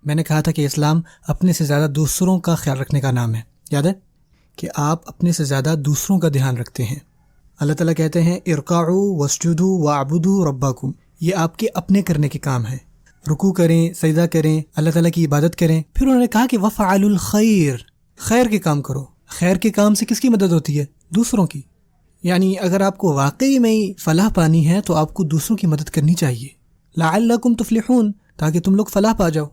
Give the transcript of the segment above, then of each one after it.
میں نے کہا تھا کہ اسلام اپنے سے زیادہ دوسروں کا خیال رکھنے کا نام ہے، یاد ہے کہ آپ اپنے سے زیادہ دوسروں کا دھیان رکھتے ہیں۔ اللہ تعالیٰ کہتے ہیں ارکعوا واسجدوا واعبدوا ربکم، یہ آپ کے اپنے کرنے کے کام ہیں، رکوع کریں، سجدہ کریں، اللہ تعالیٰ کی عبادت کریں۔ پھر انہوں نے کہا کہ وفعلوا الخیر، خیر کے کام کرو۔ خیر کے کام سے کس کی مدد ہوتی ہے؟ دوسروں کی۔ یعنی اگر آپ کو واقعی میں فلاح پانی ہے تو آپ کو دوسروں کی مدد کرنی چاہیے، لعلکم تفلحون، تاکہ تم لوگ فلاح پا جاؤ۔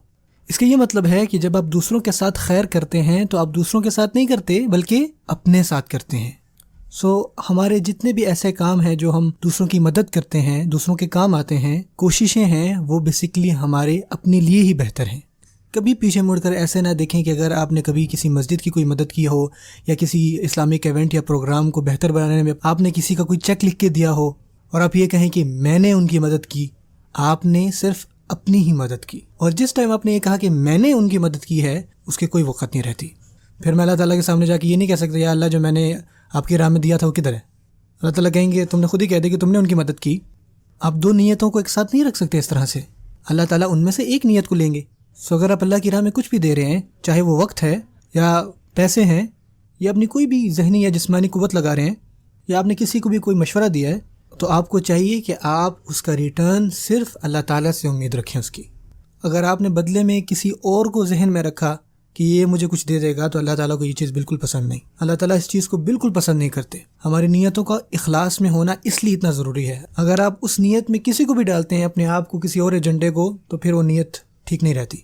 اس کا یہ مطلب ہے کہ جب آپ دوسروں کے ساتھ خیر کرتے ہیں تو آپ دوسروں کے ساتھ نہیں کرتے بلکہ اپنے ساتھ کرتے ہیں۔ ہمارے جتنے بھی ایسے کام ہیں جو ہم دوسروں کی مدد کرتے ہیں، دوسروں کے کام آتے ہیں، کوششیں ہیں، وہ بیسیکلی ہمارے اپنے لیے ہی بہتر ہیں۔ کبھی پیچھے مڑ کر ایسے نہ دیکھیں کہ اگر آپ نے کبھی کسی مسجد کی کوئی مدد کی ہو یا کسی اسلامک ایونٹ یا پروگرام کو بہتر بنانے میں آپ نے کسی کا کوئی چیک لکھ کے دیا ہو اور آپ یہ کہیں کہ میں نے ان کی مدد کی، آپ نے صرف اپنی ہی مدد کی۔ اور جس ٹائم آپ نے یہ کہا کہ میں نے ان کی مدد کی ہے، اس کی کوئی وقت نہیں رہتی۔ پھر میں اللہ تعالیٰ کے سامنے جا کے یہ نہیں کہہ سکتا یا اللہ جو میں نے آپ کی راہ میں دیا تھا وہ کدھر ہے؟ اللہ تعالیٰ کہیں گے تم نے خود ہی کہہ دیا کہ تم نے ان کی مدد کی۔ آپ دو نیتوں کو ایک ساتھ نہیں رکھ سکتے اس طرح سے۔ اللہ تعالیٰ ان میں سے ایک نیت کو لیں گے۔ اگر آپ اللہ کی راہ میں کچھ بھی دے رہے ہیں، چاہے وہ وقت ہے یا پیسے ہیں یا اپنی کوئی بھی ذہنی یا جسمانی قوت لگا رہے ہیں یا آپ نے کسی کو بھی کوئی مشورہ دیا ہے، تو آپ کو چاہیے کہ آپ اس کا ریٹرن صرف اللہ تعالیٰ سے امید رکھیں اس کی۔ اگر آپ نے بدلے میں کسی اور کو ذہن میں رکھا کہ یہ مجھے کچھ دے دے گا، تو اللہ تعالیٰ کو یہ چیز بالکل پسند نہیں۔ اللہ تعالیٰ اس چیز کو بالکل پسند نہیں کرتے۔ ہماری نیتوں کا اخلاص میں ہونا اس لیے اتنا ضروری ہے۔ اگر آپ اس نیت میں کسی کو بھی ڈالتے ہیں، اپنے آپ کو، کسی اور ایجنڈے کو، تو پھر وہ نیت ٹھیک نہیں رہتی۔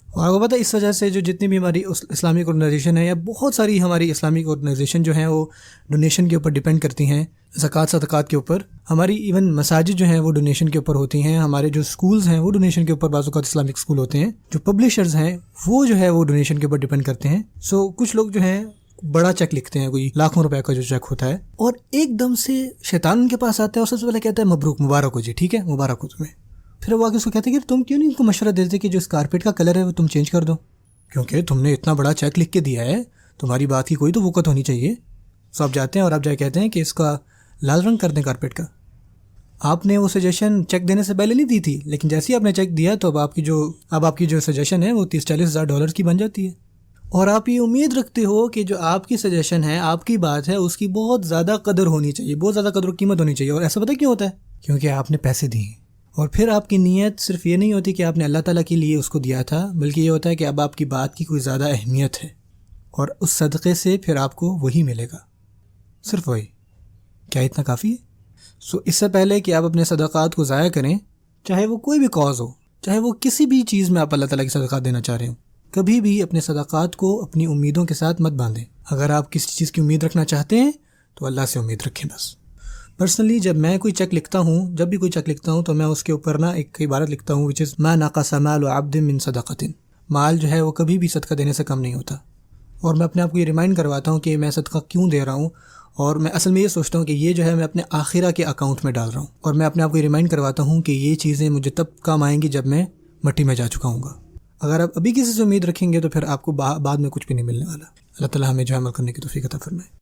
اور آپ کو پتہ ہے اس وجہ سے جو جتنی بھی ہماری اسلامک آرگنائزیشن ہے یا بہت ساری ہماری اسلامک آرگنائزیشن جو ہیں وہ ڈونیشن کے اوپر ڈیپینڈ کرتی ہیں، زکوٰۃ صدقات کے اوپر۔ ہماری ایون مساجد جو ہیں وہ ڈونیشن کے اوپر ہوتی ہیں، ہمارے جو سکولز ہیں وہ ڈونیشن کے اوپر بعض اوقات اسلامک سکول ہوتے ہیں، جو پبلشرز ہیں وہ جو ہے وہ ڈونیشن کے اوپر ڈیپینڈ کرتے ہیں۔ کچھ لوگ جو ہیں بڑا چیک لکھتے ہیں، کوئی لاکھوں روپے کا جو چیک ہوتا ہے، اور ایک دم سے شیطان ان کے پاس آتا ہے اور سب سے پہلے کہتا ہے مبروک، مبارک ہو جی، ٹھیک ہے مبارک ہو تمہیں۔ پھر وہ آگے اس کو کہتے ہیں کہ تم کیوں نہیں ان کو مشورہ دیتے کہ جو اس کارپیٹ کا کلر ہے وہ تم چینج کر دو، کیونکہ تم نے اتنا بڑا چیک لکھ کے دیا ہے، تمہاری بات کی کوئی تو وقت ہونی چاہیے۔ آپ جاتے ہیں اور آپ جا کہتے ہیں کہ اس کا لال رنگ کر دیں کارپیٹ کا۔ آپ نے وہ سجیشن چیک دینے سے پہلے نہیں دی تھی، لیکن جیسے ہی آپ نے چیک دیا تو اب آپ کی جو سجیشن ہے وہ 30-40 ہزار ڈالر کی بن جاتی ہے، اور آپ یہ امید رکھتے ہو کہ جو آپ کی سجیشن ہے، آپ کی بات ہے، اس کی بہت زیادہ قدر ہونی چاہیے، بہت زیادہ قدر و قیمت ہونی چاہیے۔ اور ایسا پتہ کیوں ہوتا ہے؟ کیونکہ آپ نے پیسے دیے، اور پھر آپ کی نیت صرف یہ نہیں ہوتی کہ آپ نے اللہ تعالیٰ کے لیے اس کو دیا تھا، بلکہ یہ ہوتا ہے کہ اب آپ کی بات کی کوئی زیادہ اہمیت ہے، اور اس صدقے سے پھر آپ کو وہی ملے گا، صرف وہی۔ کیا اتنا کافی ہے؟ اس سے پہلے کہ آپ اپنے صدقات کو ضائع کریں، چاہے وہ کوئی بھی کاز ہو، چاہے وہ کسی بھی چیز میں آپ اللہ تعالیٰ کی صدقات دینا چاہ رہے ہوں، کبھی بھی اپنے صدقات کو اپنی امیدوں کے ساتھ مت باندھیں۔ اگر آپ کسی چیز کی امید رکھنا چاہتے ہیں تو اللہ سے امید رکھیں بس۔ پرسنلی جب میں کوئی چیک لکھتا ہوں، جب بھی کوئی چیک لکھتا ہوں، تو میں اس کے اوپر ایک عبارت لکھتا ہوں which is ما نقص مال عبد من صدقۃ، مال جو ہے وہ کبھی بھی صدقہ دینے سے کم نہیں ہوتا۔ اور میں اپنے آپ کو یہ ریمائنڈ کرواتا ہوں کہ میں صدقہ کیوں دے رہا ہوں، اور میں اصل میں یہ سوچتا ہوں کہ یہ جو ہے میں اپنے آخرہ کے اکاؤنٹ میں ڈال رہا ہوں، اور میں اپنے آپ کو یہ ریمائنڈ کرواتا ہوں کہ یہ چیزیں مجھے تب کام آئیں گی جب میں مٹی میں جا چکا ہوں گا۔ اگر آپ ابھی کسی سے امید رکھیں گے تو پھر آپ کو بعد میں کچھ بھی نہیں ملنے والا۔ اللہ تعالیٰ ہمیں جو عمل کرنے کی توفیق عطا فرمائے۔